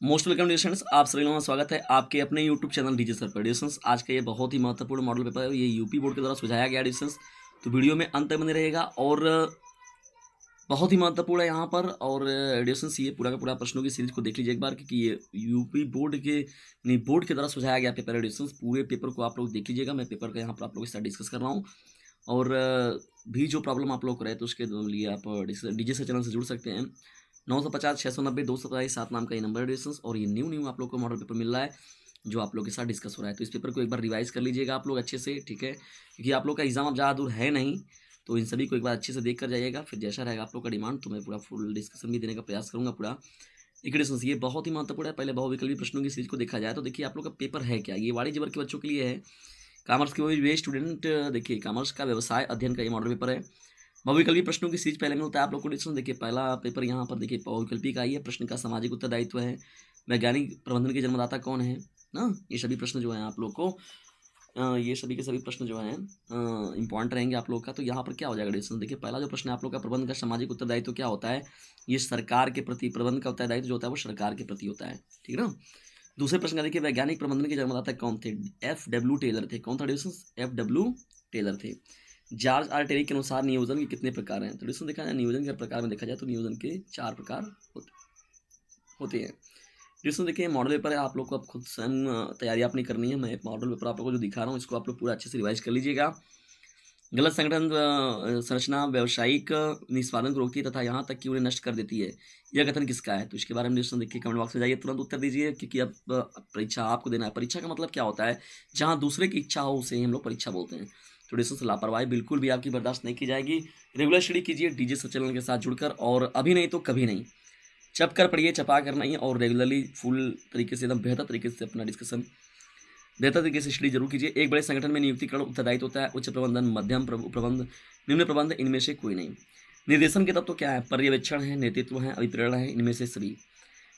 Most welcome dears, आप सभी लोगों का स्वागत है आपके अपने यूट्यूब चैनल डीजे सर पर। डियर्स, आज का ये बहुत ही महत्वपूर्ण मॉडल पेपर है। ये यूपी बोर्ड के द्वारा सुझाया गया डियर्स, तो वीडियो में अंत तक बने रहेगा और बहुत ही महत्वपूर्ण है यहाँ पर। और डियर्स, ये पूरा का पूरा प्रश्नों की सीरीज को देख लीजिए एक बार, क्योंकि ये यूपी बोर्ड के नहीं बोर्ड के द्वारा सुझाया गया पेपर है। डियर्स, पूरे पेपर को आप लोग देख लीजिएगा। मैं पेपर का यहाँ पर आप लोगों के साथ डिस्कस कर रहा हूँ और भी जो प्रॉब्लम आप लोग को रहे तो उसके लिए आप डीजे से चैनल से जुड़ सकते हैं। 950 690 227 7 नाम का ये नंबर है डिस्टेंस, और ये न्यू आप लोग को मॉडल पेपर मिल रहा है जो आप लोग के साथ डिस्कस हो रहा है। तो इस पेपर को एक बार रिवाइज कर लीजिएगा आप लोग अच्छे से, ठीक है, क्योंकि आप लोग का एग्जाम अब ज़्यादा दूर है नहीं। तो इन सभी को एक बार अच्छे से देख कर जाइएगा, फिर जैसा रहेगा आप लोग का डिमांड तो मैं पूरा फुल डिस्कशन भी देने का प्रयास करूँगा पूरा। एक डिस्टेंस ये बहुत ही महत्वपूर्ण है। पहले बहुविकल्पी प्रश्नों की सीरीज को देखा जाए तो देखिए आप लोग का पेपर है क्या। ये वाणिज्य वर्ग के बच्चों के लिए है, कॉमर्स के वे स्टूडेंट। देखिए कॉमर्स का व्यवसाय अध्ययन का ये मॉडल पेपर है। बहुविकल्पी प्रश्नों की सीरीज पहले में होता है आप लोग को डिस्कशन। देखिए पहला पेपर यहाँ पर देखिए बहुविकल्पी का ही है। प्रश्न का सामाजिक उत्तरदायित्व है, वैज्ञानिक प्रबंधन के जन्मदाता कौन है ना। ये सभी प्रश्न जो है आप लोग को ये सभी के सभी प्रश्न जो हैं इंपॉर्टेंट रहेंगे आप लोग का। तो यहाँ पर क्या हो जाएगा डिस्कशन। देखिए पहला जो प्रश्न है आप लोग का, प्रबंध का सामाजिक उत्तरदायित्व क्या होता है। ये सरकार के प्रति, प्रबंध का उत्तरदायित्व जो होता है वो सरकार के प्रति होता है, ठीक है ना। दूसरे प्रश्न का देखिए, वैज्ञानिक प्रबंधन के जन्मदाता कौन थे। F.W. टेलर थे। कौन था डिस्कशन, F.W. टेलर थे। जॉर्ज आर टेरी के अनुसार नियोजन के कितने प्रकार हैं। तो डिस्कशन देखा जाए नियोजन के प्रकार में देखा जाए तो नियोजन के 4 प्रकार होते हैं। डिस्कशन देखिए मॉडल पेपर है, आप लोग को अब खुद स्वयं तैयारी अपनी करनी है। मैं मॉडल पेपर आप लोग को जो दिखा रहा हूँ इसको आप लोग पूरा अच्छे से रिवाइज कर लीजिएगा। गलत संगठन संरचना व्यावसायिक निष्पादन को रोकती है तथा यहाँ तक कि उन्हें नष्ट कर देती है। यह कथन किसका है। तो इसके बारे में डिस्कशन देखिए कमेंट बॉक्स में जाइए, तुरंत उत्तर दीजिए, क्योंकि अब परीक्षा आपको देना है। परीक्षा का मतलब क्या होता है, जहाँ दूसरे की इच्छा हो उसे हम लोग परीक्षा बोलते हैं। तो डिस्कशन लापरवाही बिल्कुल भी आपकी बर्दाश्त नहीं की जाएगी। रेगुलर स्टडी कीजिए डीजे चैनल के साथ जुड़कर, और अभी नहीं तो कभी नहीं। चप कर पढ़िए, चपा कर नहीं, और रेगुलरली फुल तरीके से एकदम बेहतर तरीके से अपना डिस्कशन बेहतर तरीके से स्टडी जरूर कीजिए। एक बड़े संगठन में नियुक्तिकरण उत्तरदायित्व होता है। उच्च प्रबंधन, मध्यम प्रबंध, निम्न प्रबंध, इनमें से कोई नहीं। निर्देशन के तत्व तो क्या है, पर्यवेक्षण है, नेतृत्व है, अभिप्रेरण है, इनमें से सभी।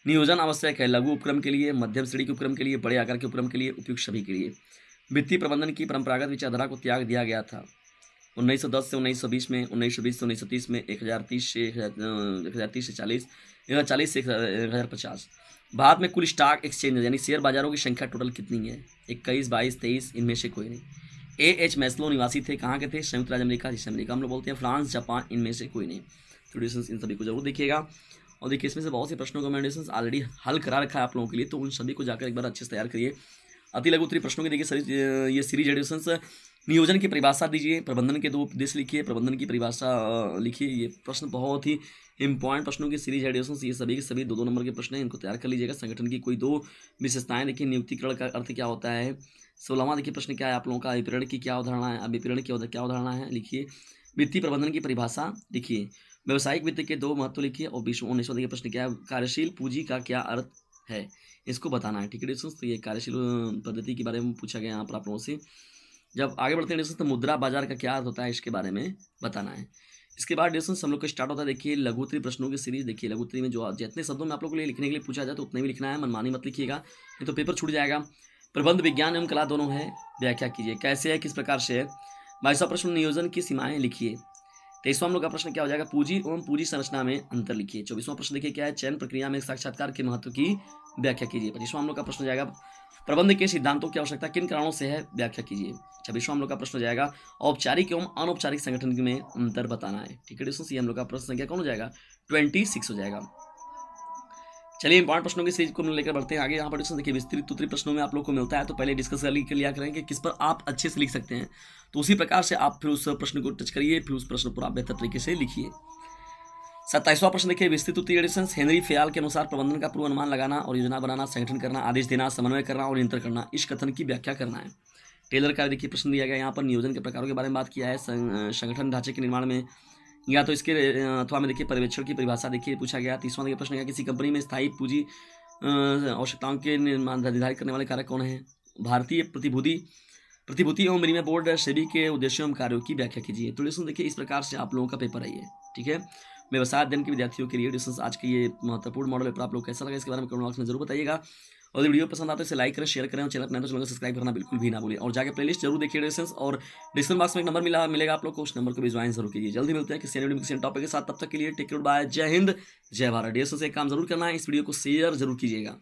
नियोजन आवश्यक है लघु उपक्रम के लिए, मध्यम श्रेणी के उपक्रम के लिए, बड़े आकार के उपक्रम के लिए, उपयुक्त सभी के लिए। वित्तीय प्रबंधन की परंपरागत विचारधारा को त्याग दिया गया था 1910 से 1920 में, 1920 से 1930 में, 1030 से 1030 से 40, 1040 से 1050। भारत में कुल स्टॉक एक्सचेंज यानी शेयर बाजारों की संख्या टोटल कितनी है, 21, 22, 23, इनमें से कोई नहीं। A.H. मैस्लो निवासी थे, कहाँ के थे, संयुक्त राज्य अमेरिका, जिसे अमेरिका हम लोग बोलते हैं, फ्रांस, जापान, इनमें से कोई नहीं। तो डिस्कशन इन सभी को जरूर देखिएगा। और देखिए इसमें से बहुत से प्रश्नों को मैंने डिस्कशन ऑलरेडी हल करा रखा है आप लोगों के लिए, तो उन सभी को जाकर एक बार अच्छे से तैयार करिए। अति लघु उत्तरीय प्रश्नों की देखिए ये सीरीज एडिशंस। नियोजन की परिभाषा दीजिए, प्रबंधन के 2 उद्देश्य लिखिए, प्रबंधन की परिभाषा लिखिए। ये प्रश्न बहुत ही इंपॉर्टेंट प्रश्नों की सीरीज एडिशंस, ये सभी के सभी 2-2 नंबर के प्रश्न हैं, इनको तैयार कर लीजिएगा। संगठन की कोई 2 विशेषताएं देखिए, नियुक्तिकरण का अर्थ क्या होता है। 16वां देखिए प्रश्न क्या है आप लोगों का, अभिप्रेरण की क्या अवधारणा है, अभिप्रेरण की क्या अवधारणा है लिखिए। वित्तीय प्रबंधन की परिभाषा लिखिए। व्यावसायिक वित्त के 2 महत्व लिखिए। और 19वां देखिए प्रश्न क्या है, कार्यशील पूंजी का क्या अर्थ है, इसको बताना है, ठीक है डिस्कशन। तो ये कार्यशील पद्धति के बारे में पूछा गया यहाँ पर आप लोगों से। जब आगे बढ़ते हैं डिस्कशन, तो मुद्रा बाजार का क्या अर्थ होता है, इसके बारे में बताना है। इसके बाद डिस्कशन हम लोग को स्टार्ट होता है देखिए लघुत्तरी प्रश्नों की सीरीज। देखिए लघुत्तरी में जो जितने शब्दों में आप लोग को लिए लिखने के लिए पूछा जाए तो उतने भी लिखना है, मनमानी मत लिखिएगा, नहीं तो पेपर छूट जाएगा। प्रबंध विज्ञान एवं कला दोनों है, व्याख्या कीजिए, कैसे है, किस प्रकार से है। 22वां प्रश्न, नियोजन की सीमाएं लिखिए। 23वां हम लोग का प्रश्न क्या हो जाएगा, पूंजी एवं पूंजी संरचना में अंतर लिखिए। 24वां प्रश्न देखिए क्या है, चयन प्रक्रिया में साक्षात्कार के महत्व की व्याख्या कीजिए। 25वां हम लोग का प्रश्न हो जाएगा, प्रबंध के सिद्धांतों की आवश्यकता किन कारणों से है, व्याख्या कीजिए। 26वां हम लोग का प्रश्न हो जाएगा, औपचारिक एवं अनौपचारिक संगठन में अंतर बताना है, ठीक है दोस्तों। हम लोग का प्रश्न संख्या कौन हो जाएगा, 26 हो जाएगा। चलिए इंपॉर्टेंट प्रश्नों की सीरीज को लेकर बढ़ते हैं आगे। यहाँ पर डिस्कशन देखिए विस्तृत उत्तरीय प्रश्नों में आप लोग को मिलता है, तो पहले डिस्कस कर लिया करेंगे किस पर आप अच्छे से लिख सकते हैं, तो उसी प्रकार से आप फिर उस प्रश्न को टच करिए, फिर उस प्रश्न पर आप बेहतर तरीके से लिखिए। 27वां प्रश्न देखिए, विस्तृत उत्तरीय एडिशन। हेनरी फेयाल के अनुसार प्रबंधन का पूर्व अनुमान लगाना और योजना बनाना, संगठन करना, आदेश देना, समन्वय करना और नियंत्रण करना, इस कथन की व्याख्या करना है। टेलर का देखिए प्रश्न दिया गया यहाँ पर, नियोजन के प्रकारों के बारे में बात किया है, संगठन ढांचे के निर्माण में या तो इसके अथवा में देखिए पर्यवेक्षण की परिभाषा देखिए पूछा गया। 30वां देखिए प्रश्न, किसी कंपनी में स्थायी पूंजी आवश्यकताओं के निर्धारित करने वाले कारक कौन है। भारतीय प्रतिभूति एवं विनिमय बोर्ड सेबी के उद्देश्यों एवं कार्यों की व्याख्या कीजिए। तो डिस्कशन देखिए इस प्रकार से आप लोगों का पेपर है ये, ठीक है। व्यवसाय अध्ययन के विद्यार्थियों के लिए डिस्कशन आज के ये महत्वपूर्ण मॉडल पेपर आप लोग कैसा लगा इसके बारे में कमेंट बॉक्स में जरूर बताइएगा। और वीडियो पसंद आता है इसे लाइक करें, शेयर करें, और चैनल पर नए तो चैनल को सब्सक्राइब करना बिल्कुल भी ना भूलें। और जाकर प्लेलिस्ट जरूर देखिए डिस्कशन, और डिस्क्रिप्शन बॉक्स में एक नंबर मिलेगा आप लोग को, उस नंबर को भी ज्वाइन जरूर कीजिए। जल्दी मिलते हैं किसी टॉपिक के साथ, तब तक के लिए टेक केयर, बाय, जय हिंद, जय भारत। डिस्कशन से एक काम जरूर करना है, इस वीडियो को शेयर जरूर कीजिएगा।